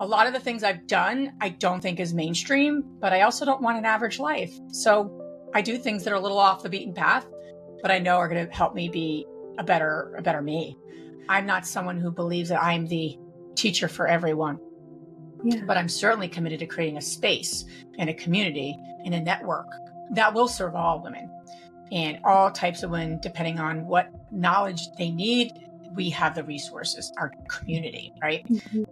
A lot of the things I've done, I don't think is mainstream, but I also don't want an average life. So I do things that are a little off the beaten path, but I know are going to help me be a better me. I'm not someone who believes that I'm the teacher for everyone, but I'm certainly committed to creating a space and a community and a network that will serve all women and all types of women, depending on what knowledge they need. We have the resources, our community, right? Mm-hmm.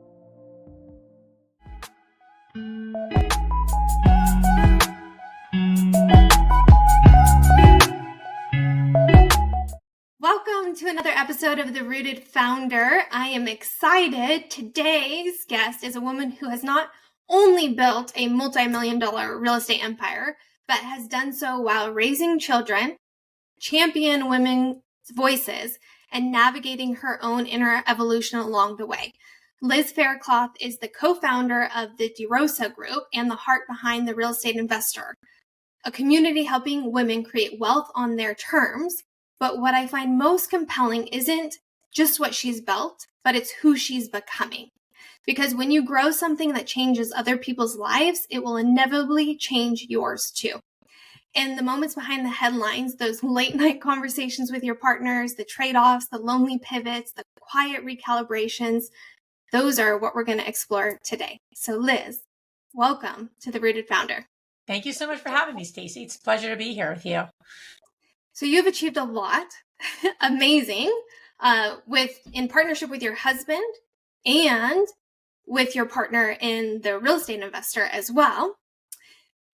Welcome to another episode of The Rooted Founder. I am excited. Today's guest is a woman who has not only built a multi-million-dollar real estate empire, but has done so while raising children, champion women's voices, and navigating her own inner evolution along the way. Liz Faircloth is the co-founder of the DeRosa Group and the heart behind The Real Estate Investor, a community helping women create wealth on their terms. But what I find most compelling isn't just what she's built, but it's who she's becoming. Because when you grow something that changes other people's lives, it will inevitably change yours too. And the moments behind the headlines, those late night conversations with your partners, the trade-offs, the lonely pivots, the quiet recalibrations, those are what we're going to explore today. So Liz, welcome to The Rooted Founder. Thank you so much for having me, Stacey. It's a pleasure to be here with you. So you've achieved a lot, amazing, in partnership with your husband and with your partner in The Real Estate Investor as well.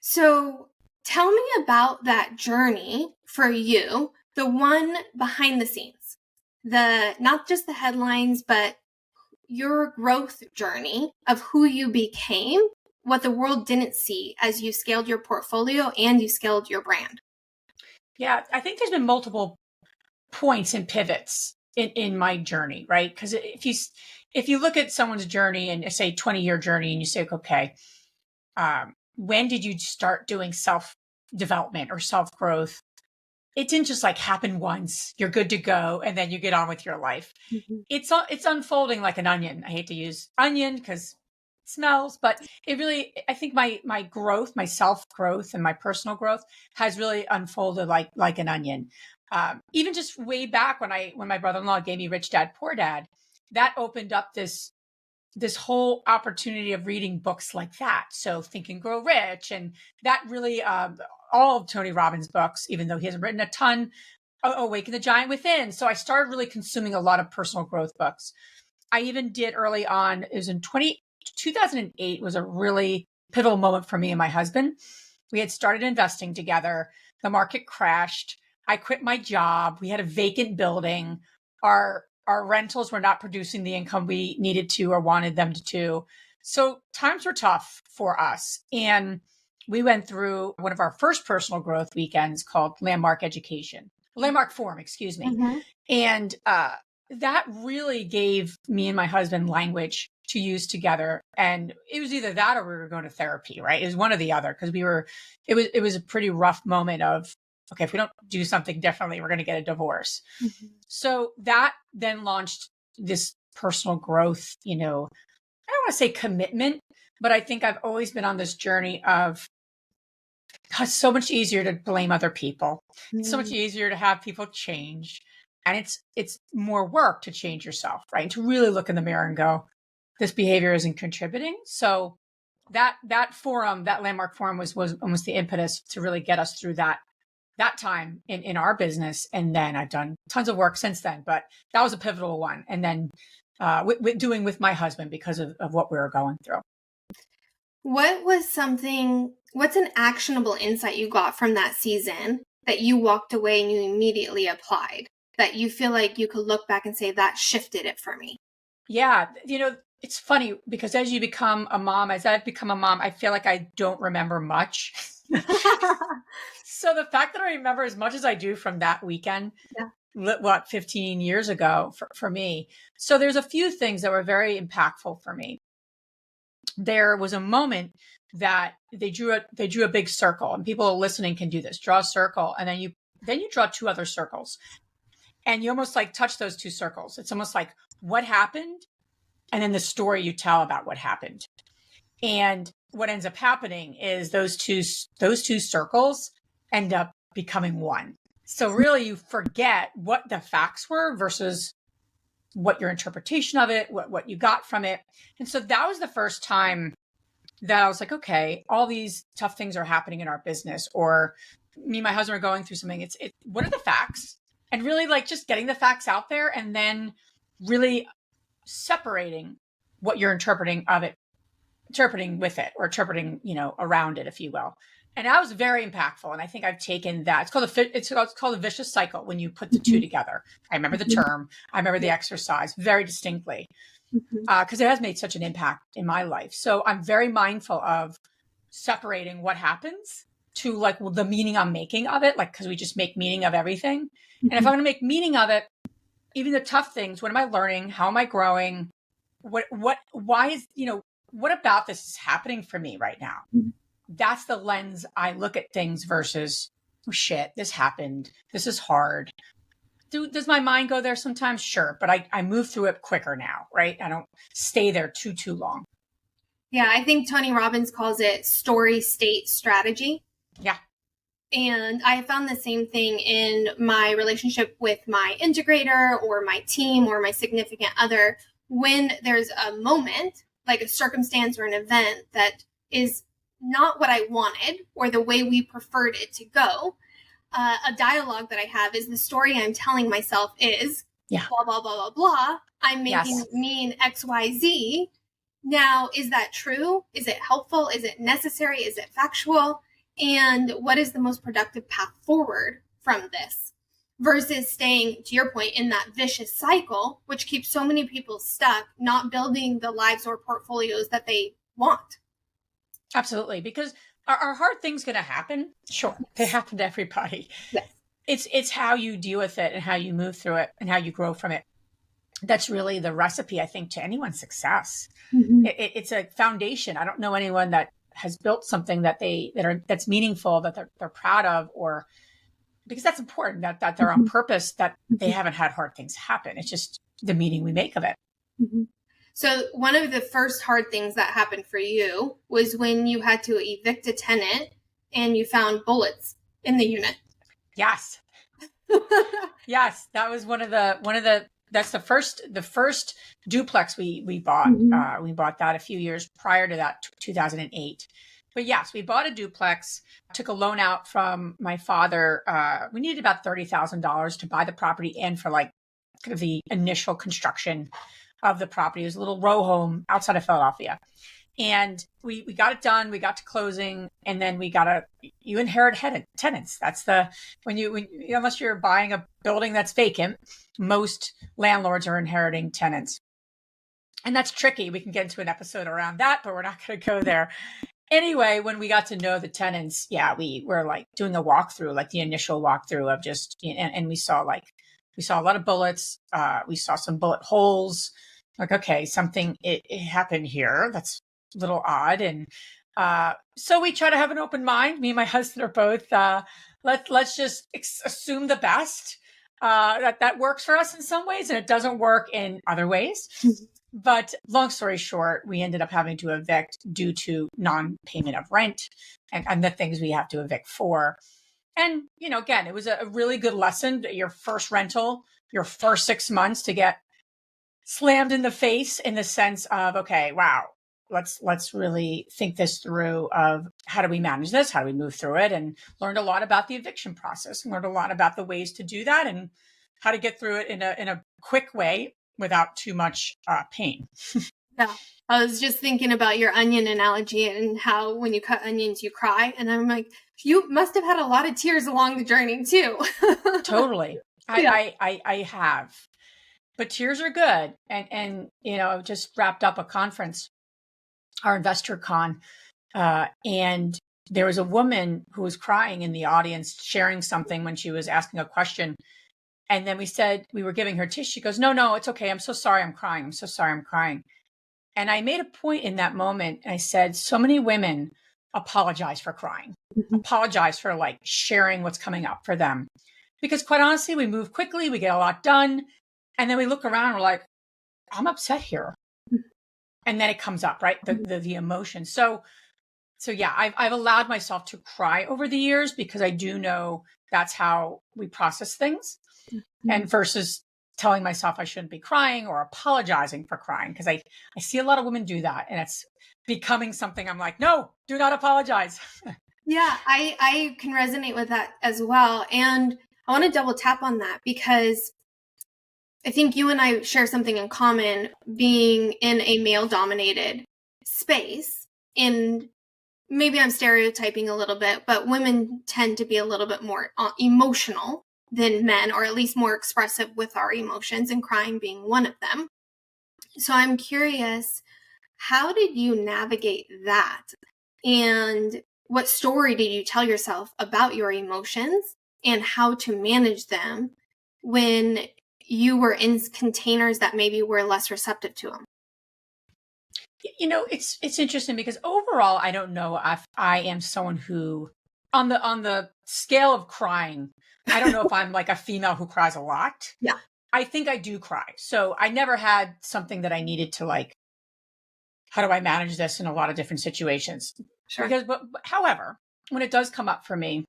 So tell me about that journey for you, the one behind the scenes, not just the headlines, but your growth journey of who you became, what the world didn't see as you scaled your portfolio and you scaled your brand. Yeah, I think there's been multiple points and pivots in my journey, right? Because if you look at someone's journey and say 20-year journey and you say, okay, when did you start doing self-development or self-growth? It didn't just like happen once, you're good to go, and then you get on with your life. Mm-hmm. It's unfolding like an onion. I hate to use onion because smells, but it really, I think my growth, my self-growth and my personal growth has really unfolded like an onion. Even just way back when my brother-in-law gave me Rich Dad, Poor Dad, that opened up this whole opportunity of reading books like that. So Think and Grow Rich, and that really, all of Tony Robbins' books, even though he hasn't written a ton, Awaken the Giant Within. So I started really consuming a lot of personal growth books. I even did early on, it was in 2008 was a really pivotal moment for me and my husband. We had started investing together. The market crashed. I quit my job. We had a vacant building. Our rentals were not producing the income we needed to or wanted them to. So times were tough for us. And we went through one of our first personal growth weekends called Landmark Forum, excuse me. Mm-hmm. And that really gave me and my husband language to use together. And it was either that or we were going to therapy, right? It was one or the other, because it was a pretty rough moment of, okay, if we don't do something differently, we're going to get a divorce. Mm-hmm. So that then launched this personal growth, I don't want to say commitment, but I think I've always been on this journey of, God, it's so much easier to blame other people. Mm-hmm. It's so much easier to have people change. And it's more work to change yourself, right? And to really look in the mirror and go, this behavior isn't contributing. So that forum, that Landmark Forum was almost the impetus to really get us through that time in our business. And then I've done tons of work since then, but that was a pivotal one. And then with my husband because of what we were going through. What's an actionable insight you got from that season that you walked away and you immediately applied, that you feel like you could look back and say that shifted it for me? Yeah. It's funny because as I've become a mom, I feel like I don't remember much. So the fact that I remember as much as I do from that weekend, 15 years ago for me. So there's a few things that were very impactful for me. There was a moment that they drew a big circle, and people listening can do this. Draw a circle, and then you draw two other circles, and you almost like touch those two circles. It's almost like what happened and then the story you tell about what happened. And what ends up happening is those two circles end up becoming one. So really you forget what the facts were versus what your interpretation of it, what you got from it. And so that was the first time that I was like, okay, all these tough things are happening in our business, or me and my husband are going through something. It's what are the facts? And really like just getting the facts out there and then really separating what you're interpreting with it, or interpreting, around it, if you will. And that was very impactful. And I think I've taken that. It's called a vicious cycle when you put the two together. I remember the term. I remember the exercise very distinctly because it has made such an impact in my life. So I'm very mindful of separating what happens to like the meaning I'm making of it, like, because we just make meaning of everything. And if I'm going to make meaning of it, even the tough things, what am I learning? How am I growing? Why is, what about this is happening for me right now? That's the lens I look at things versus, oh shit, this happened. This is hard. Does my mind go there sometimes? Sure. But I move through it quicker now, right? I don't stay there too long. Yeah. I think Tony Robbins calls it story state strategy. Yeah. And I found the same thing in my relationship with my integrator or my team or my significant other. When there's a moment, like a circumstance or an event that is not what I wanted or the way we preferred it to go, a dialogue that I have is the story I'm telling myself is blah, blah, blah, blah, blah. I'm making it mean X, Y, Z. Now, is that true? Is it helpful? Is it necessary? Is it factual? And what is the most productive path forward from this versus staying, to your point, in that vicious cycle, which keeps so many people stuck, not building the lives or portfolios that they want. Absolutely. Because are hard things going to happen? Sure. They happen to everybody. Yes. It's how you deal with it and how you move through it and how you grow from it. That's really the recipe, I think, to anyone's success. It's a foundation. I don't know anyone that has built something that's meaningful, that they're proud of, or because that's important, that they're on purpose, that they haven't had hard things happen. It's just the meaning we make of it. So one of the first hard things that happened for you was when you had to evict a tenant and you found bullets in the unit. Yes. Yes. That was that's the first duplex we bought. We bought that a few years prior to that, 2008. But yes, we bought a duplex, took a loan out from my father. We needed about $30,000 to buy the property and for like kind of the initial construction of the property. It was a little row home outside of Philadelphia. And we got it done. We got to closing, and then you inherit tenants. That's unless you're buying a building that's vacant, most landlords are inheriting tenants. And that's tricky. We can get into an episode around that, but we're not going to go there. Anyway, when we got to know the tenants, we were like doing a walkthrough, like the initial walkthrough of just, and we saw a lot of bullets. We saw some bullet holes. Like, okay, something it happened here. That's a little odd. And so we try to have an open mind. Me and my husband are both, let's just assume the best. That works for us in some ways, and it doesn't work in other ways. But long story short, we ended up having to evict due to non-payment of rent and the things we have to evict for. And, again, it was a really good lesson. Your first rental, your first 6 months to get slammed in the face in the sense of, okay, wow, let's really think this through of how do we manage this? How do we move through it? And learned a lot about the eviction process and learned a lot about the ways to do that and how to get through it in a quick way without too much pain. Yeah. I was just thinking about your onion analogy and how when you cut onions, you cry. And I'm like, you must have had a lot of tears along the journey too. Totally. I have. But tears are good. And just wrapped up a conference, our investor con. And there was a woman who was crying in the audience, sharing something when she was asking a question. And then we said, we were giving her tissue. She goes, no, it's okay. I'm so sorry. I'm crying. I'm so sorry. I'm crying. And I made a point in that moment. I said, so many women apologize for crying, apologize for like sharing what's coming up for them. Because quite honestly, we move quickly, we get a lot done. And then we look around and we're like, I'm upset here. and then it comes up, right? The emotion. So yeah, I've allowed myself to cry over the years because I do know that's how we process things, and versus telling myself I shouldn't be crying or apologizing for crying, because I see a lot of women do that, and it's becoming something I'm like, no, do not apologize. Yeah, I can resonate with that as well. And I want to double tap on that because I think you and I share something in common, being in a male dominated space. And maybe I'm stereotyping a little bit, but women tend to be a little bit more emotional than men, or at least more expressive with our emotions, and crying being one of them. So I'm curious, how did you navigate that? And what story did you tell yourself about your emotions and how to manage them when you were in containers that maybe were less receptive to them? You know, it's interesting because overall, I don't know if I am someone who, on the scale of crying, I don't know if I'm like a female who cries a lot. Yeah. I think I do cry. So I never had something that I needed to like, how do I manage this in a lot of different situations? Sure. Because, but however, when it does come up for me,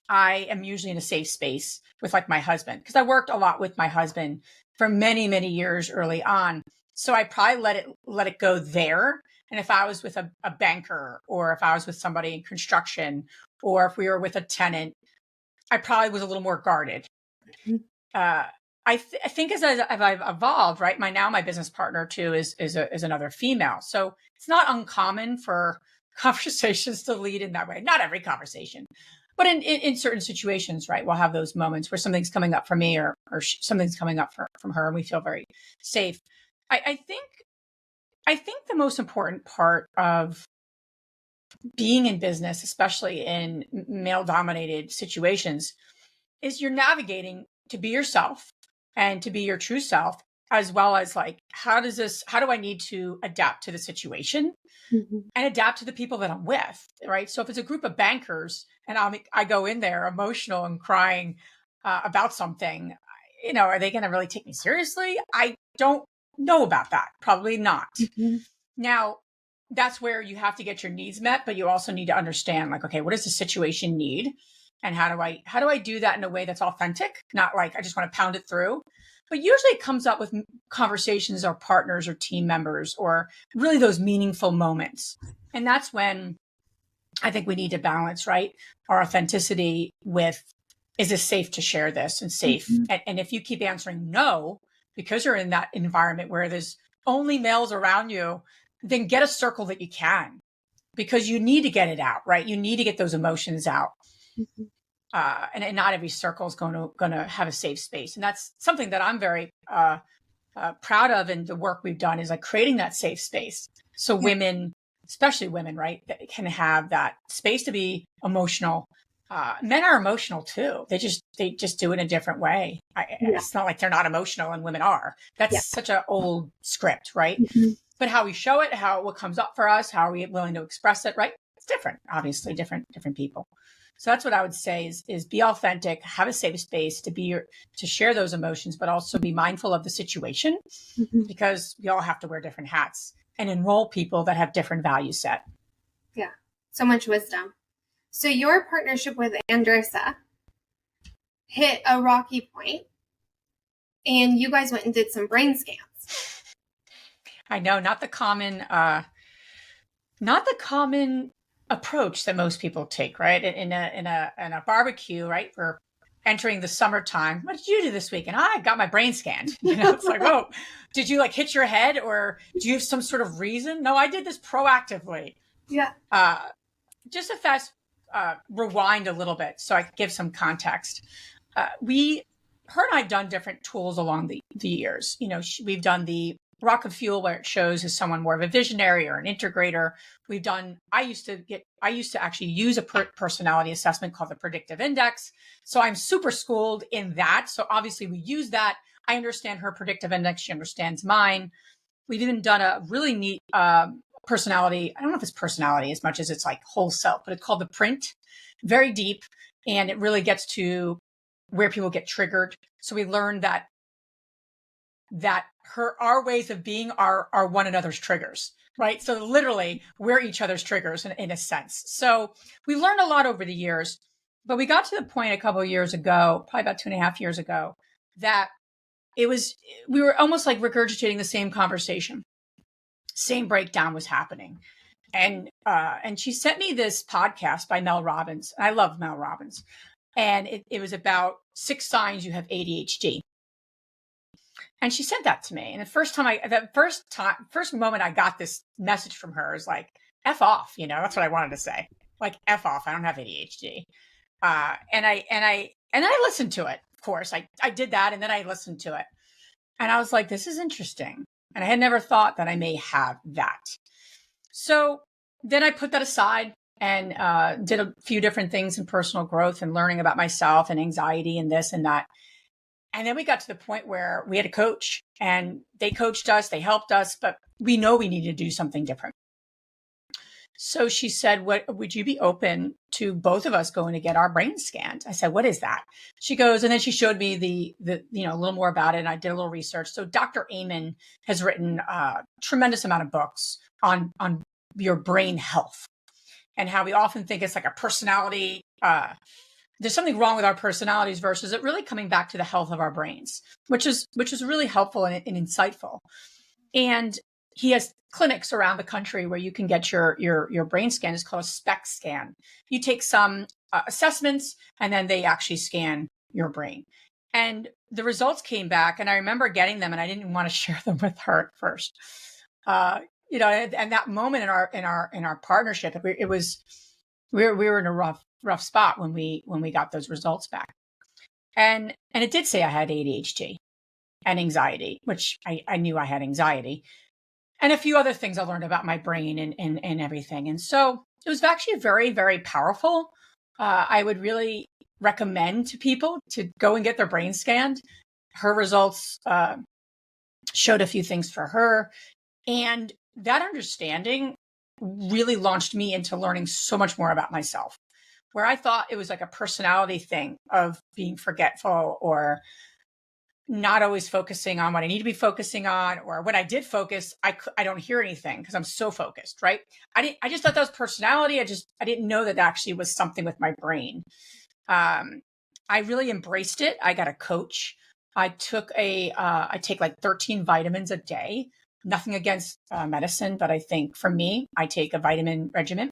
I am usually in a safe space with like my husband, because I worked a lot with my husband for many, many years early on. So I probably let it go there. And if I was with a banker, or if I was with somebody in construction, or if we were with a tenant, I probably was a little more guarded. I think as I've evolved, right? My business partner too is another female. So it's not uncommon for conversations to lead in that way. Not every conversation, but in certain situations, right? We'll have those moments where something's coming up for me, or something's coming up from her, and we feel very safe. I think the most important part of being in business, especially in male dominated situations, is you're navigating to be yourself and to be your true self, as well as like, how do I need to adapt to the situation and adapt to the people that I'm with, right? So if it's a group of bankers and I go in there emotional and crying about something, are they going to really take me seriously? I don't know about that. Probably not. Now, that's where you have to get your needs met, but you also need to understand, like, okay, what does the situation need? And how do I do that in a way that's authentic? Not like I just want to pound it through, but usually it comes up with conversations or partners or team members, or really those meaningful moments. And that's when I think we need to balance, right, our authenticity with, is it safe to share this and safe? And if you keep answering no, because you're in that environment where there's only males around you, then get a circle that you can, because you need to get it out, right? You need to get those emotions out. And not every circle is going to have a safe space. And that's something that I'm very proud of. And the work we've done is like creating that safe space. So women, especially women, right, that can have that space to be emotional. Men are emotional too. They just do it in a different way. It's not like they're not emotional and women are. That's such an old script, right? But how we show it, what comes up for us, how are we willing to express it, right? It's different, obviously, different people. So that's what I would say is be authentic, have a safe space to share those emotions, but also be mindful of the situation, because we all have to wear different hats, and enroll people that have different value set. Yeah, so much wisdom. So your partnership with Andressa hit a rocky point, and you guys went and did some brain scans. I know, not the common approach that most people take, right? In a barbecue, right? We're entering the summertime. What did you do this week? And I got my brain scanned. It's like, whoa, did you like hit your head, or do you have some sort of reason? No, I did this proactively. Yeah. Just a fast rewind a little bit so I could give some context. Her and I have done different tools along the years. We've done the Rock of Fuel, where it shows as someone more of a visionary or an integrator. I used to actually use a personality assessment called the Predictive Index. So I'm super schooled in that. So obviously we use that. I understand her predictive index. She understands mine. We've even done a really neat personality. I don't know if it's personality as much as it's like whole self, but it's called the Print. Very deep. And it really gets to where people get triggered. So we learned that that our ways of being are one another's triggers, right? So literally we're each other's triggers in a sense. So we learned a lot over the years, but we got to the point a couple of years ago, probably about 2.5 years ago, that we were almost like regurgitating the same conversation. Same breakdown was happening. And she sent me this podcast by Mel Robbins. I love Mel Robbins. And it was about 6 signs you have ADHD. And she sent that to me. And the first moment I got this message from her is like, F off, that's what I wanted to say. Like, F off, I don't have ADHD. And I listened to it, of course. I did that, and then I listened to it. And I was like, this is interesting. And I had never thought that I may have that. So then I put that aside and did a few different things in personal growth and learning about myself and anxiety and this and that. And then we got to the point where we had a coach, and they coached us, they helped us, but we know we needed to do something different. So she said, would you be open to both of us going to get our brain scanned? I said, what is that? She goes, and then she showed me the a little more about it. And I did a little research. So Dr. Amen has written a tremendous amount of books on your brain health and how we often think it's like a personality. There's something wrong with our personalities versus it really coming back to the health of our brains, which is really helpful and insightful. And he has clinics around the country where you can get your brain scan. It's called a SPECT scan. You take some assessments and then they actually scan your brain. And the results came back, and I remember getting them, and I didn't want to share them with her at first. And that moment in our partnership, we were in a rough spot when we got those results back. And it did say I had ADHD and anxiety, which I knew I had anxiety. And a few other things I learned about my brain and everything. And so it was actually very, very powerful. I would really recommend to people to go and get their brain scanned. Her results showed a few things for her. And that understanding really launched me into learning so much more about myself, where I thought it was like a personality thing of being forgetful or not always focusing on what I need to be focusing on, or when I did focus, I don't hear anything because I'm so focused, right? I just thought that was personality. I didn't know that actually was something with my brain. I really embraced it. I got a coach. I take like 13 vitamins a day. Nothing against medicine, but I think for me, I take a vitamin regimen.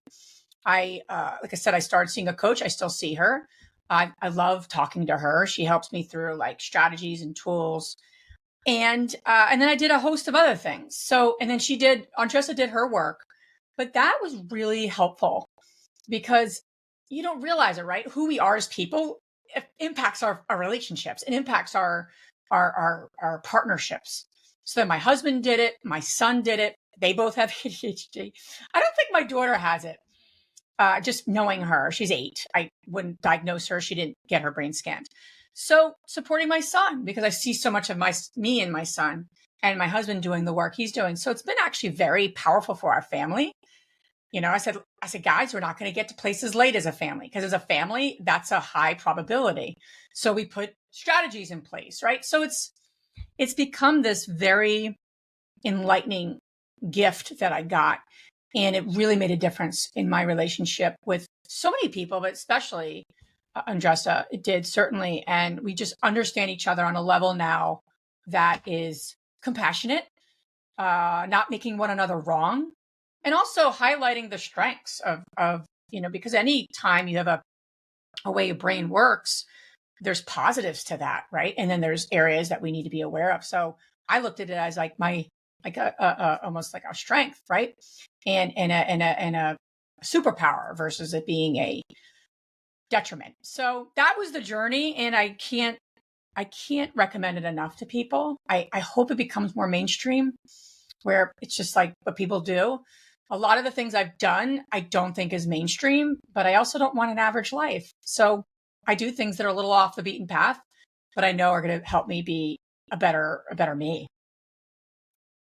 Like I said, I started seeing a coach. I still see her. I love talking to her. She helps me through like strategies and tools. And then I did a host of other things. So, and then Andressa did her work, but that was really helpful because you don't realize it, right? Who we are as people impacts our relationships. It impacts our partnerships. So my husband did it. My son did it. They both have ADHD. I don't think my daughter has it. Just knowing her, she's 8. I wouldn't diagnose her. She didn't get her brain scanned. So supporting my son, because I see so much of me and my son, and my husband doing the work he's doing. So it's been actually very powerful for our family. I said, guys, we're not going to get to places late as a family, because as a family, that's a high probability. So we put strategies in place, right? So it's become this very enlightening gift that I got. And it really made a difference in my relationship with so many people, but especially Andressa. It did, certainly. And we just understand each other on a level now that is compassionate, not making one another wrong, and also highlighting the strengths of because any time you have a way your brain works, there's positives to that, right? And then there's areas that we need to be aware of. So I looked at it as like almost like our strength, right? And a superpower versus it being a detriment. So that was the journey, and I can't recommend it enough to people. I hope it becomes more mainstream, where it's just like what people do. A lot of the things I've done, I don't think is mainstream, but I also don't want an average life. So I do things that are a little off the beaten path, but I know are going to help me be a better me.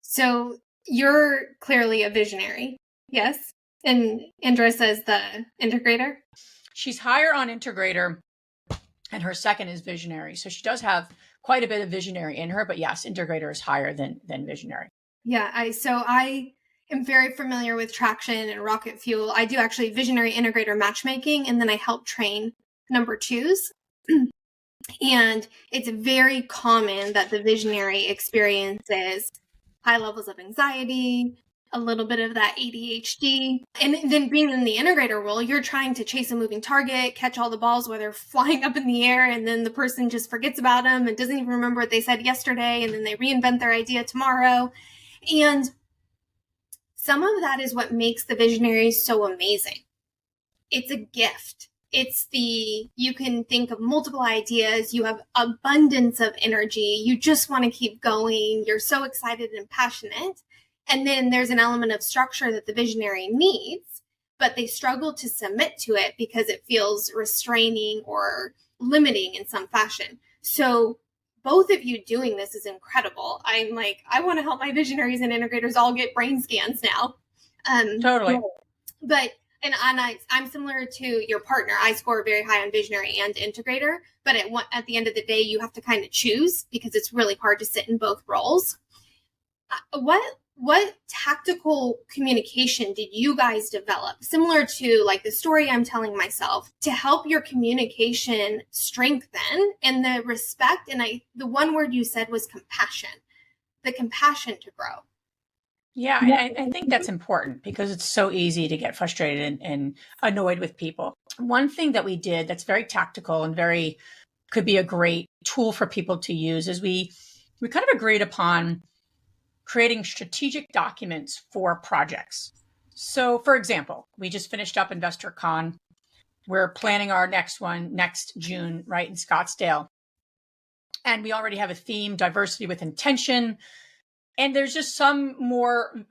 So you're clearly a visionary, yes? And Andressa is the integrator? She's higher on integrator, and her second is visionary. So she does have quite a bit of visionary in her, but yes, integrator is higher than visionary. Yeah, I am very familiar with Traction and Rocket Fuel. I do actually visionary integrator matchmaking, and then I help train number twos. And it's very common that the visionary experiences high levels of anxiety, a little bit of that ADHD. And then being in the integrator role, you're trying to chase a moving target, catch all the balls where they're flying up in the air, and then the person just forgets about them and doesn't even remember what they said yesterday, and then they reinvent their idea tomorrow. And some of that is what makes the visionary so amazing. It's a gift. You can think of multiple ideas. You have abundance of energy. You just want to keep going. You're so excited and passionate. And then there's an element of structure that the visionary needs, but they struggle to submit to it because it feels restraining or limiting in some fashion. So both of you doing this is incredible. I'm like, I want to help my visionaries and integrators all get brain scans now. Totally. But I'm similar to your partner. I score very high on visionary and integrator, but at the end of the day, you have to kind of choose because it's really hard to sit in both roles. What tactical communication did you guys develop, similar to like the story I'm telling myself, to help your communication strengthen and the respect? And the one word you said was compassion, the compassion to grow. Yeah, and I think that's important because it's so easy to get frustrated and annoyed with people. One thing that we did that's very tactical and could be a great tool for people to use is we kind of agreed upon creating strategic documents for projects. So, for example, we just finished up InvestorCon. We're planning our next one next June, right, in Scottsdale. And we already have a theme, diversity with intention. And there's just some more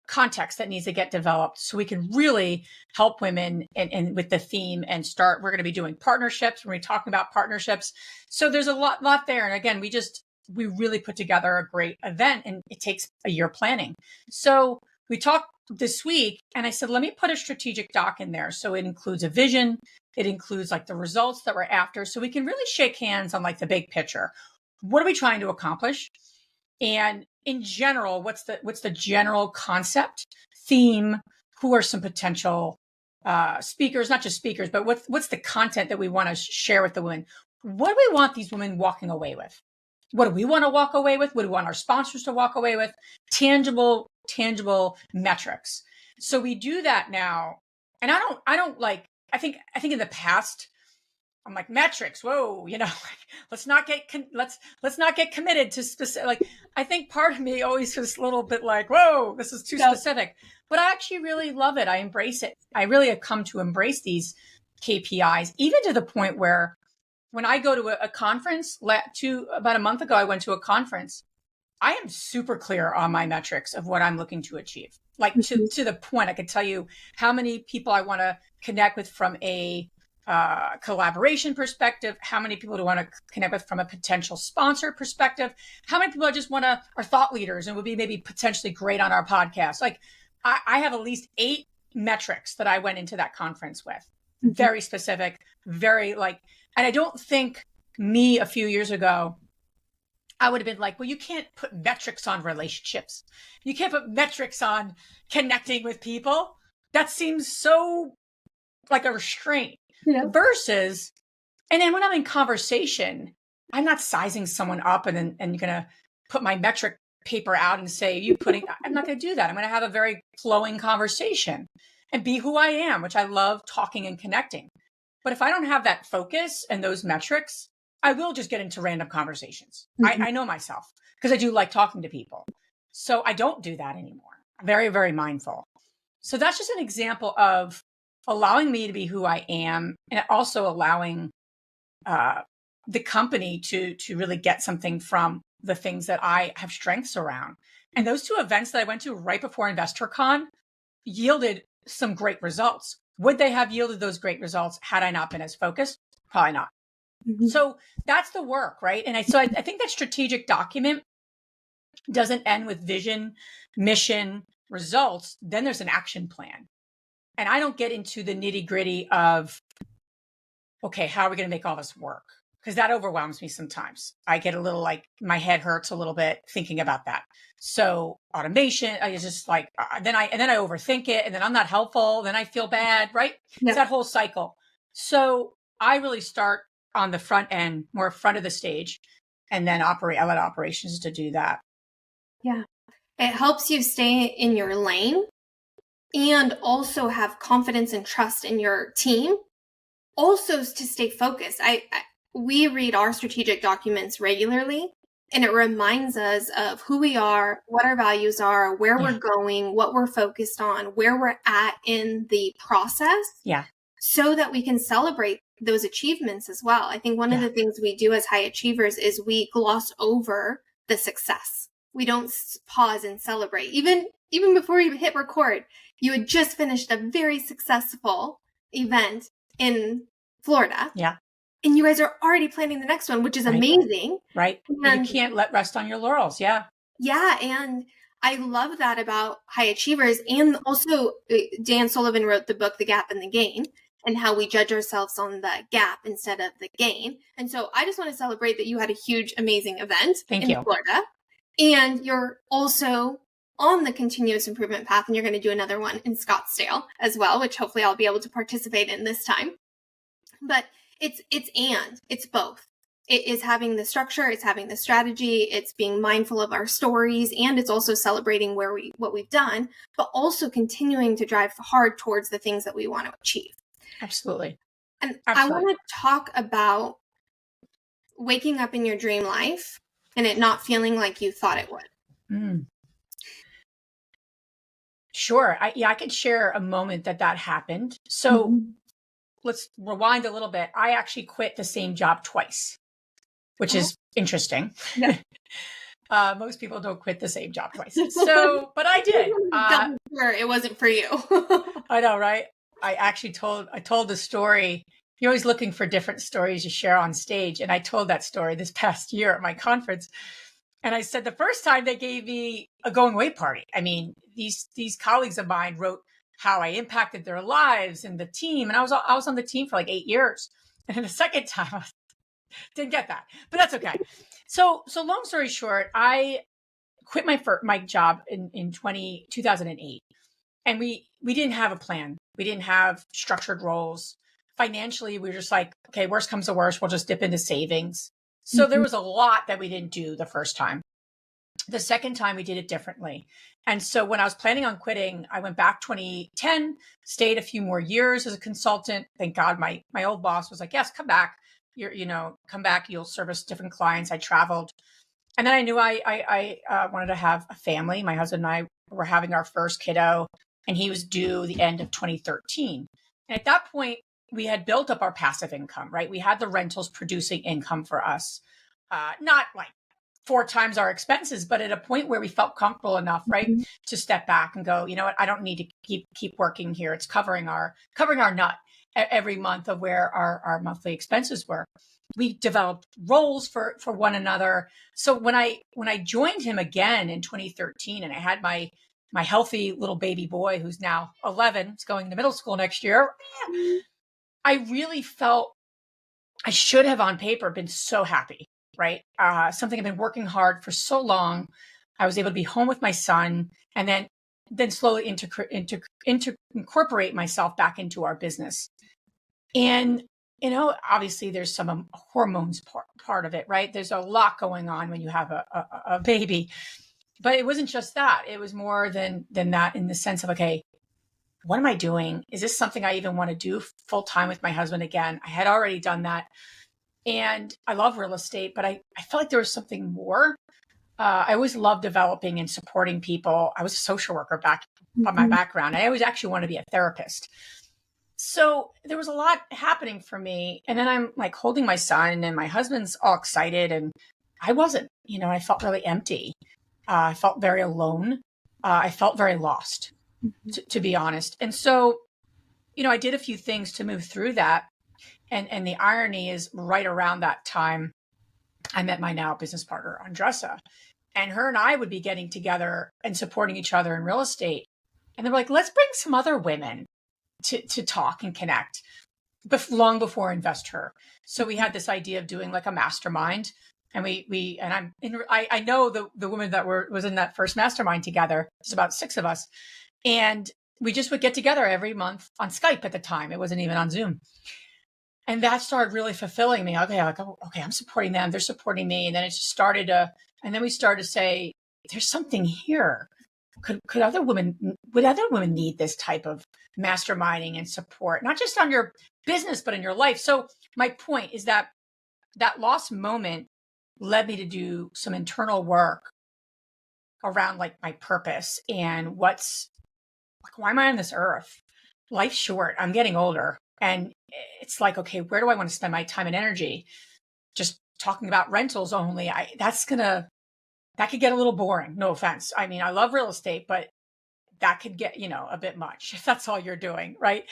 context that needs to get developed so we can really help women and with the theme and we're going to be doing partnerships. We're going to be talking about partnerships. So there's a lot there. And again, we really put together a great event, and it takes a year planning. So we talked this week and I said, let me put a strategic doc in there. So it includes a vision. It includes like the results that we're after. So we can really shake hands on like the big picture. What are we trying to accomplish? And in general, what's the general concept, theme? Who are some potential speakers, not just speakers, but what's the content that we want to share with the women? What do we want these women walking away with? What do we want to walk away with? What do we want our sponsors to walk away with? Tangible metrics. So we do that now. And I think in the past, I'm like, metrics, whoa, let's not get committed to specific. Like, I think part of me always was a little bit like, whoa, this is too specific. But I actually really love it. I embrace it. I really have come to embrace these KPIs, even to the point where when I go to a conference, about a month ago, I went to a conference. I am super clear on my metrics of what I'm looking to achieve. Like to the point, I could tell you how many people I want to connect with from a collaboration perspective, how many people do I want to connect with from a potential sponsor perspective, how many people I just want to are thought leaders and would be maybe potentially great on our podcast. Like I have at least 8 metrics that I went into that conference with. Very specific, and I don't think me a few years ago, I would have been like, well, you can't put metrics on relationships. You can't put metrics on connecting with people. That seems so like a restraint. Yeah. Versus, and then when I'm in conversation, I'm not sizing someone up and going to put my metric paper out and say, I'm not going to do that. I'm going to have a very flowing conversation and be who I am, which I love talking and connecting. But if I don't have that focus and those metrics, I will just get into random conversations. I know myself because I do like talking to people. So I don't do that anymore. I'm very, very mindful. So that's just an example of allowing me to be who I am and also allowing the company to really get something from the things that I have strengths around. And those 2 events that I went to right before InvestorCon yielded some great results. Would they have yielded those great results had I not been as focused? Probably not. So that's the work, right? And I think that strategic document doesn't end with vision, mission, results. Then there's an action plan. And I don't get into the nitty gritty of, okay, how are we going to make all this work? because that overwhelms me sometimes. I get a little like my head hurts a little bit thinking about that. So automation, I just like, then I overthink it, and then I'm not helpful. Then I feel bad, right? It's that whole cycle. So I really start on the front end, more front of the stage, and then I let operations to do that. Yeah. It helps you stay in your lane and also have confidence and trust in your team. Also to stay focused. We read our strategic documents regularly, and it reminds us of who we are, what our values are, where we're going, what we're focused on, where we're at in the process. Yeah. So that we can celebrate those achievements as well. I think one of the things we do as high achievers is we gloss over the success. We don't pause and celebrate. Even before you hit record, you had just finished a very successful event in Florida. Yeah. And you guys are already planning the next one, which is amazing. Right. And you can't rest on your laurels. Yeah. Yeah. And I love that about high achievers. And also Dan Sullivan wrote the book, The Gap and the Gain, and how we judge ourselves on the gap instead of the gain. And so I just want to celebrate that you had a huge, amazing event in Florida. And you're also on the continuous improvement path, and you're going to do another one in Scottsdale as well, which hopefully I'll be able to participate in this time. But it's both. It is having the structure, it's having the strategy, it's being mindful of our stories, and it's also celebrating what we've done, but also continuing to drive hard towards the things that we want to achieve. Absolutely. And I want to talk about waking up in your dream life and it not feeling like you thought it would. Sure. I could share a moment that happened. So let's rewind a little bit. I actually quit the same job twice, which is interesting. Yeah. Most people don't quit the same job twice. So, but I did. Sure, it wasn't for you. I know, right? I told the story. You're always looking for different stories to share on stage. And I told that story this past year at my conference. And I said, the first time they gave me a going away party. I mean, these colleagues of mine wrote how I impacted their lives and the team. And I was on the team for like 8 years. And then the second time I didn't get that, but that's okay. So long story short, I quit my job in 2008. And we didn't have a plan. We didn't have structured roles. Financially, we were just like, okay, worst comes to worst, we'll just dip into savings. So there was a lot that we didn't do the first time. The second time we did it differently. And so when I was planning on quitting, I went back 2010, stayed a few more years as a consultant. Thank God my old boss was like, yes, come back. Come back. You'll service different clients. I traveled. And then I knew I wanted to have a family. My husband and I were having our first kiddo, and he was due the end of 2013. And at that point, we had built up our passive income, right? We had the rentals producing income for us, not like 4 times our expenses, but at a point where we felt comfortable enough, right, to step back and go, you know what, I don't need to keep working here. It's covering our nut every month of where our monthly expenses were. We developed roles for one another. So when I joined him again in 2013, and I had my healthy little baby boy who's now 11, is going to middle school next year, I really felt I should have on paper been so happy, right? Something I've been working hard for so long. I was able to be home with my son, and then slowly incorporate myself back into our business. And, obviously there's some hormones part of it, right? There's a lot going on when you have a baby, but it wasn't just that. It was more than that, in the sense of, okay, what am I doing? Is this something I even want to do full time with my husband again? I had already done that. And I love real estate, but I felt like there was something more. I always loved developing and supporting people. I was a social worker back by my background. I always actually wanted to be a therapist. So there was a lot happening for me. And then I'm like holding my son, and my husband's all excited, and I wasn't. I felt really empty. I felt very alone. I felt very lost, to be honest. And so, I did a few things to move through that. And the irony is, right around that time, I met my now business partner, Andressa, and her and I would be getting together and supporting each other in real estate. And they were like, let's bring some other women to talk and connect. long before Invest Her. So we had this idea of doing like a mastermind. And I know the woman that was in that first mastermind together. It's about 6 of us. And we just would get together every month on Skype at the time. It wasn't even on Zoom. And that started really fulfilling me. Okay, I'm supporting them. They're supporting me. And then it just started and then we started to say, there's something here. Would other women need this type of masterminding and support, not just on your business, but in your life? So my point is that lost moment led me to do some internal work around like my purpose and why am I on this earth? Life's short. I'm getting older. And it's like, okay, where do I want to spend my time and energy? Just talking about rentals only. That could get a little boring. No offense. I mean, I love real estate, but that could get, a bit much if that's all you're doing. Right.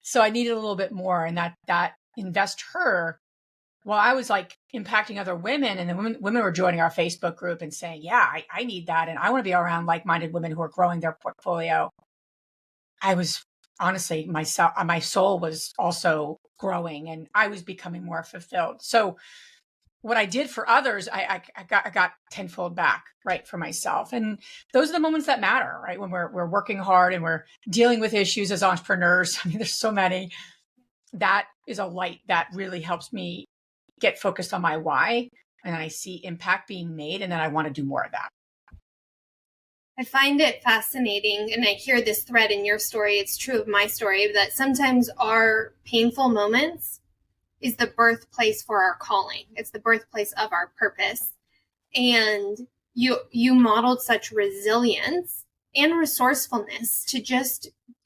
So I needed a little bit more. And that Invest Her, well, I was like impacting other women, and then women were joining our Facebook group and saying, yeah, I need that. And I want to be around like-minded women who are growing their portfolio. I was honestly, my soul was also growing, and I was becoming more fulfilled. So what I did for others, I got tenfold back, right, for myself. And those are the moments that matter, right? When we're working hard and we're dealing with issues as entrepreneurs. I mean, there's so many. That is a light that really helps me get focused on my why, and I see impact being made, and then I want to do more of that. I find it fascinating, and I hear this thread in your story. It's true of my story, that sometimes our painful moments is the birthplace for our calling. It's the birthplace of our purpose. And you modeled such resilience and resourcefulness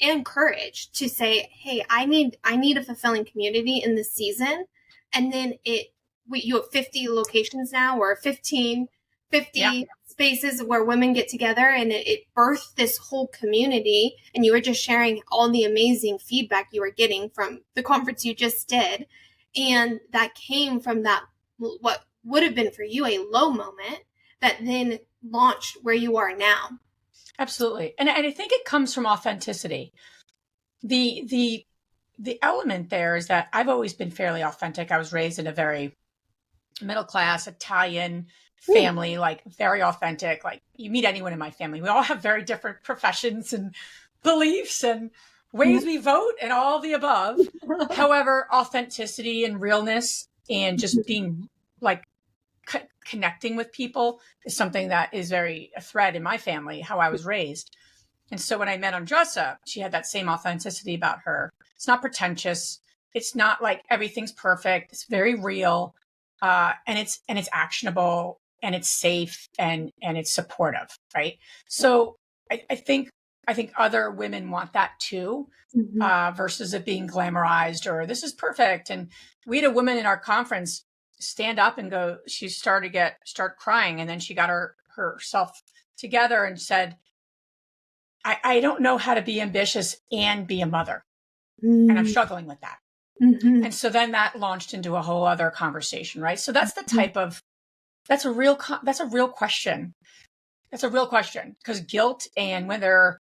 and courage to say, hey, I need a fulfilling community in this season. And then you have 50 locations now, or 50 spaces where women get together, and it birthed this whole community. And you were just sharing all the amazing feedback you were getting from the conference you just did. And that came from that, what would have been for you a low moment that then launched where you are now. Absolutely. And I think it comes from authenticity. The element there is that I've always been fairly authentic. I was raised in a very middle-class Italian family, like very authentic. Like you meet anyone in my family, we all have very different professions and beliefs and ways we vote and all the above. However, authenticity and realness and just being like connecting with people is something that is a thread in my family, how I was raised. And so when I met Andressa, she had that same authenticity about her. It's not pretentious. It's not like everything's perfect. It's very real. And it's actionable, and it's safe, and it's supportive. Right. So I think other women want that too, versus it being glamorized or this is perfect. And we had a woman in our conference stand up and go, she start crying. And then she got herself together and said, I don't know how to be ambitious and be a mother. And I'm struggling with that. And so then that launched into a whole other conversation, right? So that's the type of, that's a real question. That's a real question, because guilt, and whether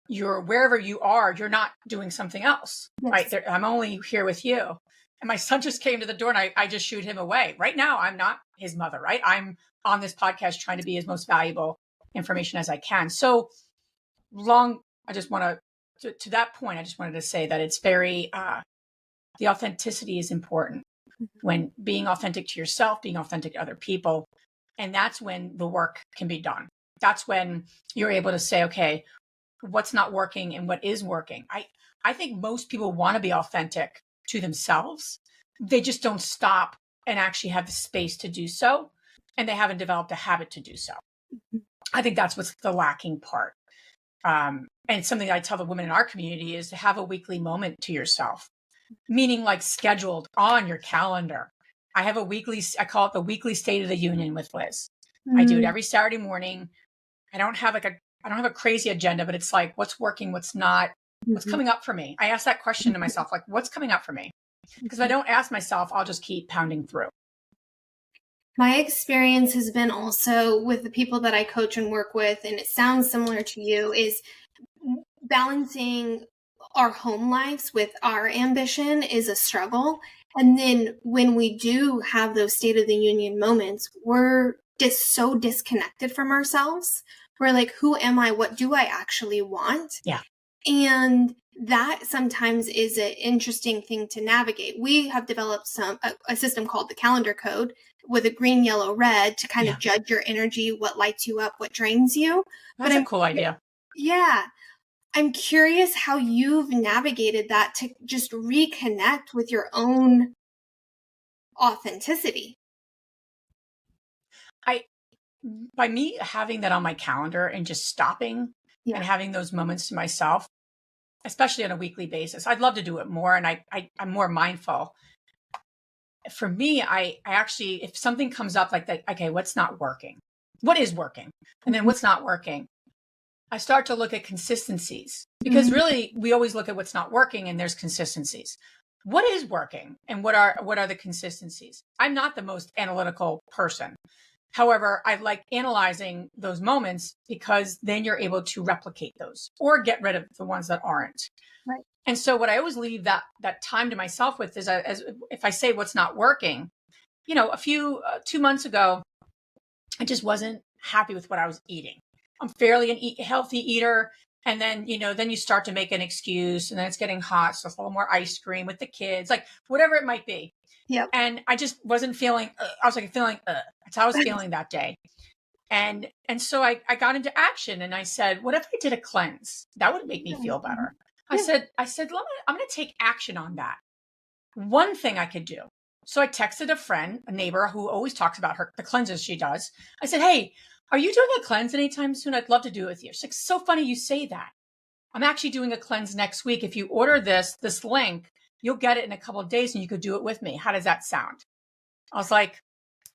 you're wherever you are, you're not doing something else, right? I'm only here with you. And my son just came to the door, and I just shooed him away. Right now, I'm not his mother, right? I'm on this podcast trying to be his most valuable information as I can. So I just want to that point, I just wanted to say that it's very, the authenticity is important when being authentic to yourself, being authentic to other people. And that's when the work can be done. That's when you're able to say, okay, what's not working and what is working. I think most people want to be authentic to themselves. They just don't stop and actually have the space to do so. And they haven't developed a habit to do so. I think that's what's the lacking part. And something that I tell the women in our community is to have a weekly moment to yourself, meaning like scheduled on your calendar. I have I call it the weekly State of the Union with Liz. I do it every Saturday morning. I don't have a crazy agenda, but it's like, what's working, what's not, what's coming up for me. I ask that question to myself, like, what's coming up for me? Because if I don't ask myself, I'll just keep pounding through. My experience has been also with the people that I coach and work with, and it sounds similar to you, is balancing our home lives with our ambition is a struggle. And then when we do have those State of the Union moments, we're just so disconnected from ourselves. We're like, who am I? What do I actually want? Yeah. And that sometimes is an interesting thing to navigate. We have developed a system called the calendar code with a green, yellow, red to kind of judge your energy, what lights you up, what drains you. That's a cool idea. Yeah. I'm curious how you've navigated that to just reconnect with your own authenticity. By me having that on my calendar and just stopping and having those moments to myself, especially on a weekly basis, I'd love to do it more. And I'm more mindful. For me, I actually, if something comes up like that, okay, what's not working? What is working? And then what's not working? I start to look at consistencies, because really we always look at what's not working and there's consistencies. What is working and what are the consistencies? I'm not the most analytical person. However, I like analyzing those moments because then you're able to replicate those or get rid of the ones that aren't. Right. And so what I always leave that time to myself with is as if I say what's not working, a few 2 months ago, I just wasn't happy with what I was eating. I'm fairly an healthy eater. And then, then you start to make an excuse, and then it's getting hot. So it's a little more ice cream with the kids, like whatever it might be. Yep. And I just wasn't feeling, I was like feeling, that's how I was feeling that day. And so I got into action, and I said, what if I did a cleanse? That would make me feel better. I said, I'm going to take action on that. One thing I could do. So I texted a friend, a neighbor who always talks about the cleanses she does. I said, hey, are you doing a cleanse anytime soon? I'd love to do it with you. She's like, so funny you say that. I'm actually doing a cleanse next week. If you order this link, you'll get it in a couple of days and you could do it with me. How does that sound? I was like,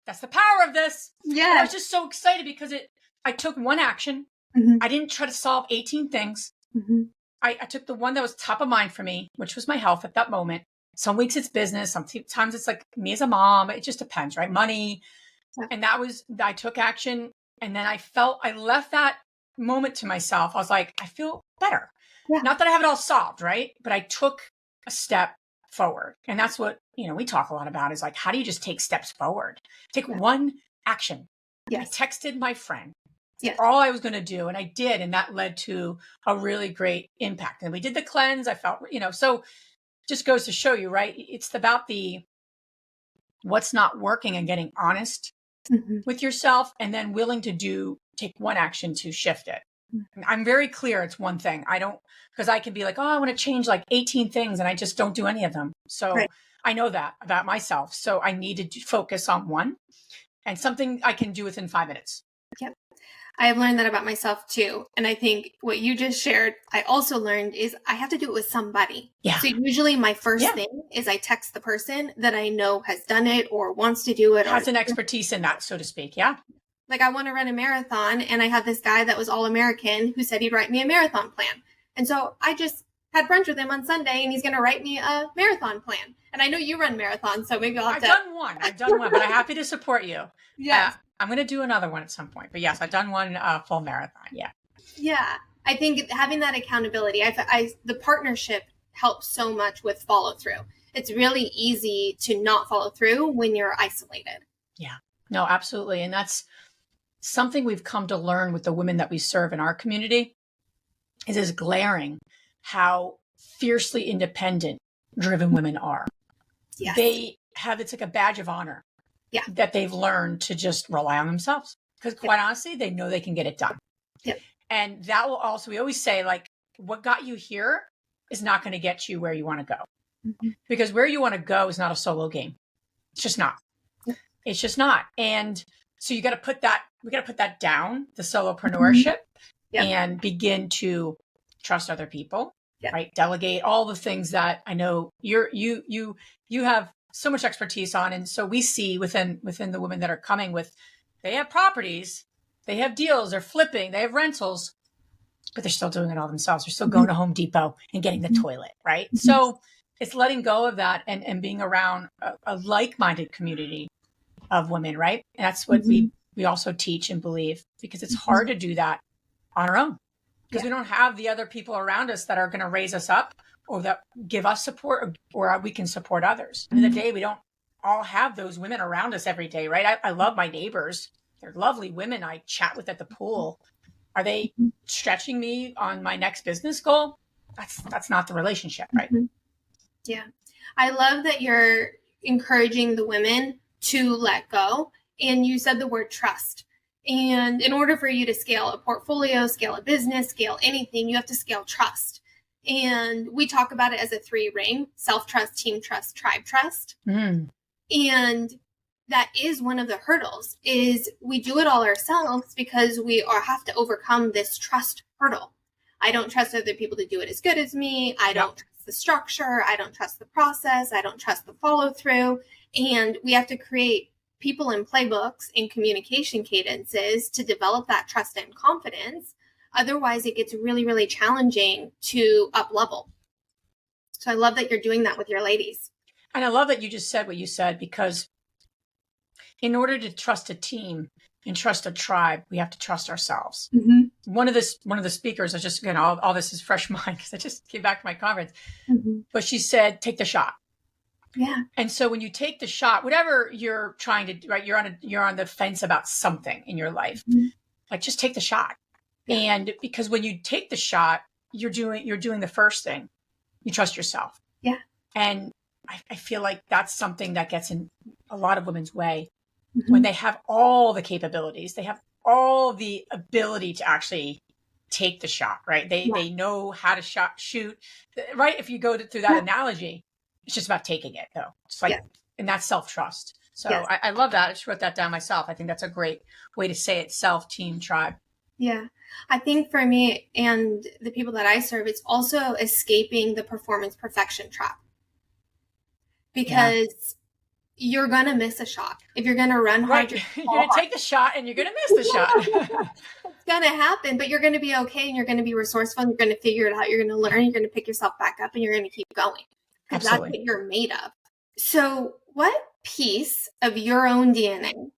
that's the power of this. Yeah. I was just so excited because I took one action. I didn't try to solve 18 things. I took the one that was top of mind for me, which was my health at that moment. Some weeks it's business. Sometimes it's like me as a mom. It just depends, right? Money. And I took action. And then I left that moment to myself. I was like, I feel better. Yeah. Not that I have it all solved, right? But I took a step forward. And that's what, we talk a lot about is like, how do you just take steps forward? Take one action. Yes. I texted my friend. Yes. All I was going to do. And I did. And that led to a really great impact. And we did the cleanse. I felt, so just goes to show you, right? It's about what's not working and getting honest with yourself, and then willing to take one action to shift it. I'm very clear. It's one thing. Because I can be like, oh, I want to change like 18 things and I just don't do any of them. So I know that about myself. So I need to focus on one and something I can do within 5 minutes. Yep. I have learned that about myself too. And I think what you just shared, I also learned is I have to do it with somebody. Yeah. So usually my first thing is I text the person that I know has done it or wants to do it. Has an expertise in that, so to speak. Yeah. Like I want to run a marathon, and I have this guy that was All-American who said he'd write me a marathon plan. And so I just had brunch with him on Sunday, and he's going to write me a marathon plan. And I know you run marathons, so maybe I've done one, but I'm happy to support you. Yeah. I'm going to do another one at some point. But yes, I've done one full marathon. Yeah. Yeah. I think having that accountability, the partnership helps so much with follow through. It's really easy to not follow through when you're isolated. Yeah. No, absolutely. And that's something we've come to learn with the women that we serve in our community. It is glaring how fiercely independent driven women are. Yes. It's like a badge of honor. Yeah. That they've learned to just rely on themselves. Because quite honestly, they know they can get it done. Yep. And that will also, we always say, like, what got you here is not going to get you where you want to go. Because where you want to go is not a solo game. It's just not. It's just not. And so we got to put that down, the solopreneurship, and begin to trust other people, right? Delegate all the things that I know you have so much expertise on. And so we see within the women that are coming they have properties, they have deals, they're flipping, they have rentals, but they're still doing it all themselves. They're still going to Home Depot and getting the toilet, right? So it's letting go of that and being around a like-minded community of women, right? And that's what we also teach and believe, because it's hard to do that on our own. because we don't have the other people around us that are going to raise us up or that give us support, or we can support others. At the end of the day, we don't all have those women around us every day, right? I love my neighbors. They're lovely women I chat with at the pool. Are they stretching me on my next business goal? That's not the relationship, right? Yeah. I love that you're encouraging the women to let go. And you said the word trust. And in order for you to scale a portfolio, scale a business, scale anything, you have to scale trust. And we talk about it as a 3-ring: self-trust, team trust, tribe trust. And that is one of the hurdles, is we do it all ourselves because we have to overcome this trust hurdle. I don't trust other people to do it as good as me. I don't trust the structure. I don't trust the process. I don't trust the follow through. And we have to create people and playbooks and communication cadences to develop that trust and confidence. Otherwise, it gets really, really challenging to up level. So I love that you're doing that with your ladies. And I love that you just said what you said, because in order to trust a team and trust a tribe, we have to trust ourselves. One of the speakers, I just, again, all this is fresh mind because I just came back from my conference, but she said, take the shot. Yeah. And so when you take the shot, whatever you're trying to do, right, you're on the fence about something in your life, like just take the shot. And because when you take the shot, you're doing the first thing. You trust yourself. Yeah. And I feel like that's something that gets in a lot of women's way when they have all the capabilities, they have all the ability to actually take the shot, right? They know how to shoot, right? If you go through that analogy, it's just about taking it though. It's like, and that's self-trust. So I love that. I just wrote that down myself. I think that's a great way to say it: self, team, tribe. Yeah. I think for me and the people that I serve, it's also escaping the performance perfection trap. Because you're going to miss a shot. If you're going to run hard, you're going to take the shot and you're going to miss the shot. It's going to happen, but you're going to be okay, and you're going to be resourceful, and you're going to figure it out. You're going to learn, you're going to pick yourself back up, and you're going to keep going. Because that's what you're made of. So what piece of your own DNA,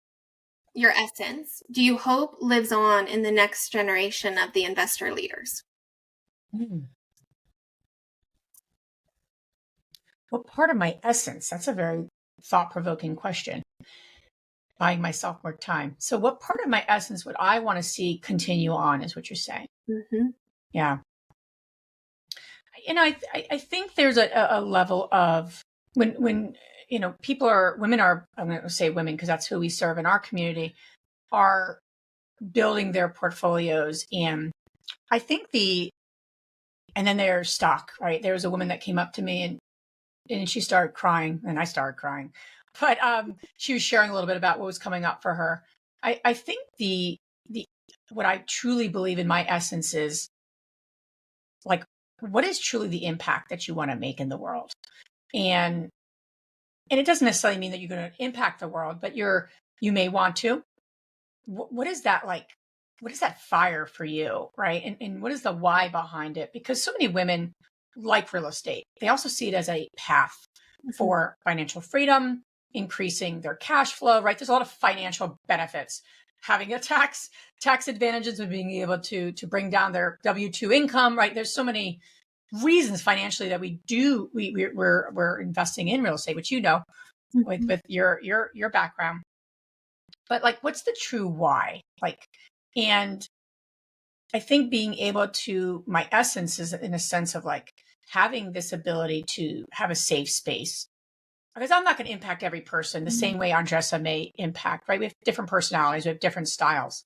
your essence, do you hope lives on in the next generation of the investor leaders? What part of my essence? That's a very thought-provoking question. Buying myself more time. So what part of my essence would I want to see continue on, is what you're saying? Yeah. You know, I think there's a level of when women are, I'm going to say women because that's who we serve in our community, are building their portfolios. And I think and then they're stuck, right? There was a woman that came up to me and she started crying, and I started crying, but she was sharing a little bit about what was coming up for her. I think what I truly believe in my essence is, like, what is truly the impact that you want to make in the world? And it doesn't necessarily mean that you're going to impact the world, but you may want to. What is that like? What is that fire for you, right? And what is the why behind it? Because so many women like real estate. They also see it as a path for financial freedom, increasing their cash flow, right? There's a lot of financial benefits. Having a tax advantages of being able to bring down their W-2 income, right? There's so many reasons financially that we're investing in real estate, which with your background. But like, what's the true why? Like, and I think being able to, my essence is in a sense of like having this ability to have a safe space. Because I'm not going to impact every person the same way Andressa may impact, right? We have different personalities, we have different styles.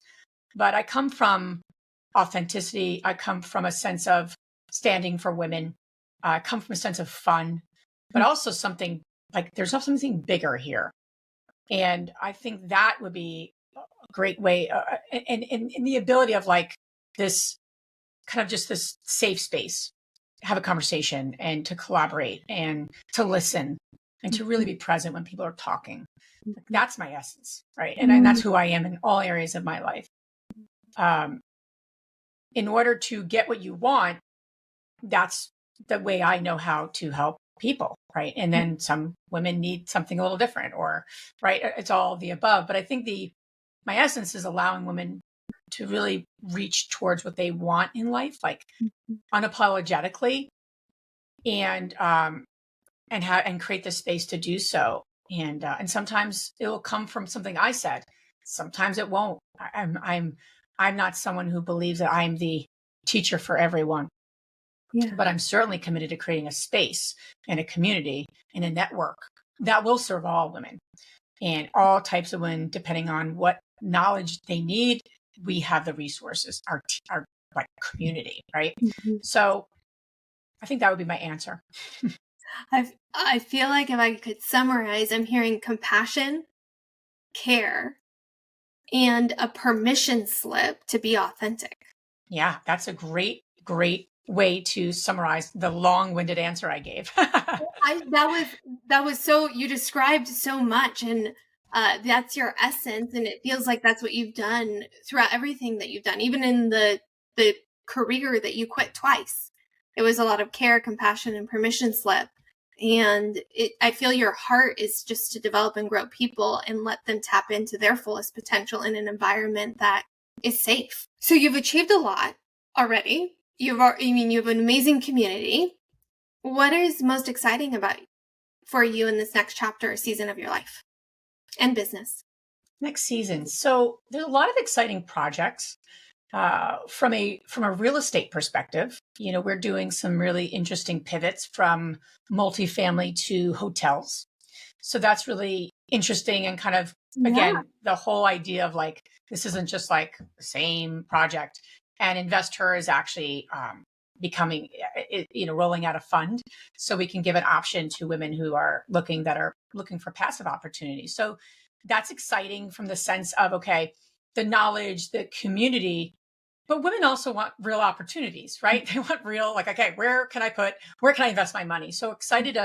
But I come from authenticity. I come from a sense of standing for women. I come from a sense of fun, but also something like there's something bigger here. And I think that would be a great way, and the ability of like this kind of just this safe space, have a conversation and to collaborate and to listen and to really be present when people are talking. That's my essence, right? And that's who I am in all areas of my life. In order to get what you want, that's the way I know how to help people, right? And then some women need something a little different, or right, it's all of the above. But I think my essence is allowing women to really reach towards what they want in life, like unapologetically, and create the space to do so. And sometimes it will come from something I said. Sometimes it won't. I'm not someone who believes that I'm the teacher for everyone. Yeah. But I'm certainly committed to creating a space and a community and a network that will serve all women and all types of women, depending on what knowledge they need. We have the resources, our like community, right? Mm-hmm. So I think that would be my answer. I feel like if I could summarize, I'm hearing compassion, care, and a permission slip to be authentic. Yeah, that's a great way to summarize the long-winded answer I gave. That was so, you described so much, and that's your essence, and it feels like that's what you've done throughout everything that you've done, even in the career that you quit twice. It was a lot of care, compassion, and permission slip. And I feel your heart is just to develop and grow people and let them tap into their fullest potential in an environment that is safe. So you've achieved a lot already. You have an amazing community. What is most exciting for you in this next chapter or season of your life and business? Next season. So there's a lot of exciting projects. From a real estate perspective, we're doing some really interesting pivots from multifamily to hotels. So that's really interesting, and kind of, again, the whole idea of like, this isn't just like the same project. And Investor is actually becoming, rolling out a fund so we can give an option to women who are looking for passive opportunities. So that's exciting from the sense of, okay, the knowledge, the community. But women also want real opportunities, right? They want real, like, okay, where can I invest my money? So excited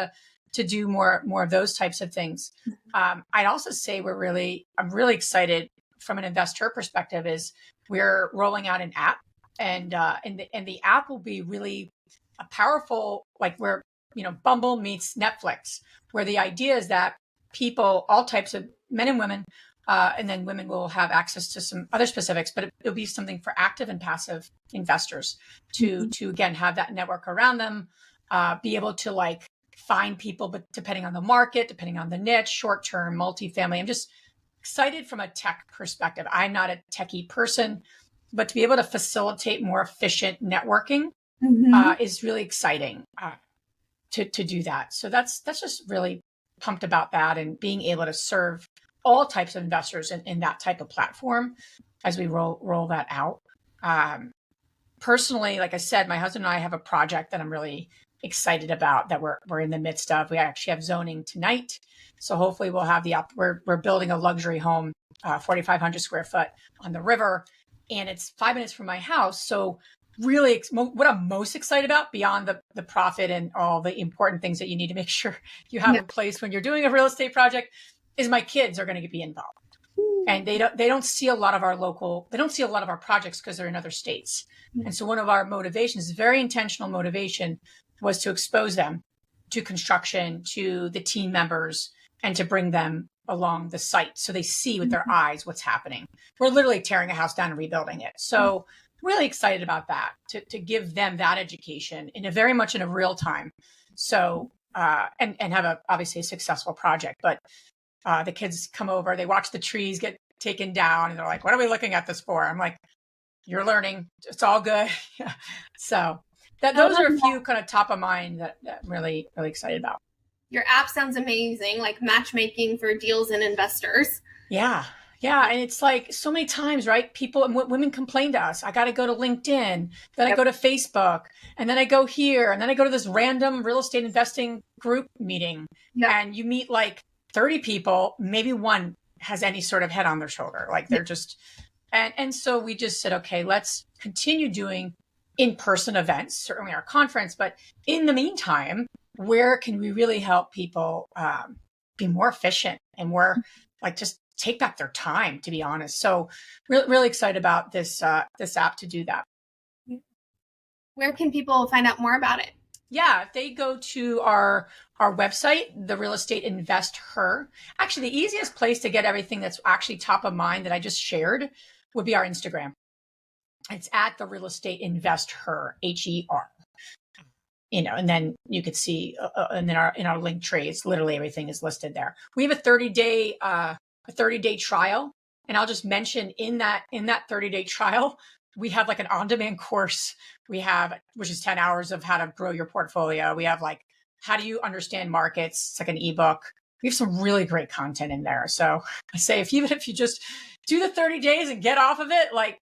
to do more of those types of things. I'd also say I'm really excited from an investor perspective is we're rolling out an app, and the app will be really a powerful, like where, Bumble meets Netflix, where the idea is that people, all types of men and women, and then women will have access to some other specifics, but it'll be something for active and passive investors to again, have that network around them, be able to like find people, but depending on the market, depending on the niche, short-term, multifamily. I'm just excited from a tech perspective. I'm not a techie person, but to be able to facilitate more efficient networking is really exciting to do that. So that's just really pumped about that, and being able to serve all types of investors in that type of platform as we roll that out. Personally, like I said, my husband and I have a project that I'm really excited about that we're in the midst of. We actually have zoning tonight. So hopefully we'll have we're building a luxury home, 4,500 square foot on the river, and it's 5 minutes from my house. So really what I'm most excited about, beyond the profit and all the important things that you need to make sure you have in place when you're doing a real estate project, is my kids are going to be involved. And they don't see a lot of our projects because they're in other states. And so one of our motivations, very intentional motivation, was to expose them to construction, to the team members, and to bring them along the site so they see with their eyes what's happening. We're literally tearing a house down and rebuilding it. So really excited about that, to give them that education very much in a real time. So, and have obviously a successful project, but the kids come over, they watch the trees get taken down, and they're like, what are we looking at this for? I'm like, you're learning. It's all good. So those are a few kind of top of mind that I'm really, really excited about. Your app sounds amazing, like matchmaking for deals and investors. Yeah. And it's like so many times, right? People and women complain to us. I got to go to LinkedIn, then I go to Facebook, and then I go here, and then I go to this random real estate investing group meeting. And you meet like 30 people, maybe one has any sort of head on their shoulder. Like they're just, and so we just said, okay, let's continue doing in-person events, certainly our conference, but in the meantime, where can we really help people be more efficient and more like just take back their time, to be honest. So really excited about this app to do that. Where can people find out more about it? Yeah, if they go to our website, the Real Estate Invest Her. Actually, the easiest place to get everything that's actually top of mind that I just shared would be our Instagram. It's at the real estate invest her, HER. And then you could see, and then in our link tree, it's literally everything is listed there. We have a 30-day trial, and I'll just mention in that 30-day trial, we have like an on-demand course which is 10 hours of how to grow your portfolio. We have like, how do you understand markets? It's like an ebook. We have some really great content in there. So I say, even if you just do the 30 days and get off of it, like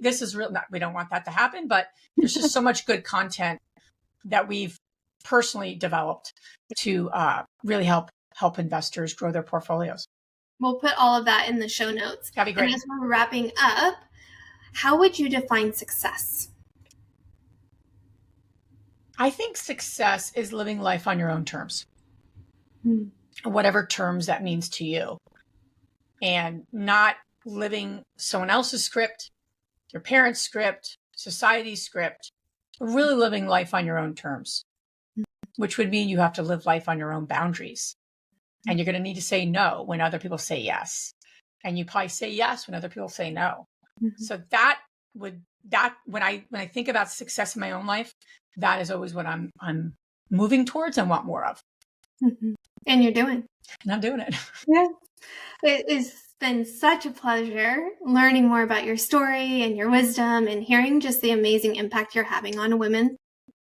this is real. We don't want that to happen, but there's just so much good content that we've personally developed to really help investors grow their portfolios. We'll put all of that in the show notes. That'd be great. And as we're wrapping up, how would you define success? I think success is living life on your own terms, whatever terms that means to you, and not living someone else's script, your parents' script, society's script, really living life on your own terms, which would mean you have to live life on your own boundaries. And you're going to need to say no when other people say yes. And you probably say yes when other people say no. So when I think about success in my own life, that is always what I'm moving towards and want more of. And you're doing. And I'm doing it. Yeah. It's been such a pleasure learning more about your story and your wisdom and hearing just the amazing impact you're having on women.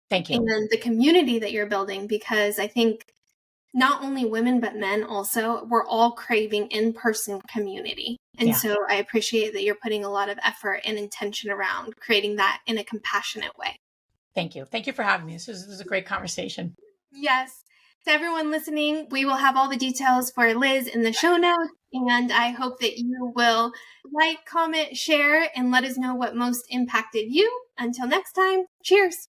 Thank you. And the community that you're building, because I think not only women, but men also, we're all craving in-person community. And so I appreciate that you're putting a lot of effort and intention around creating that in a compassionate way. Thank you. Thank you for having me. This is a great conversation. Yes. To everyone listening, we will have all the details for Liz in the show notes. And I hope that you will like, comment, share, and let us know what most impacted you. Until next time, cheers.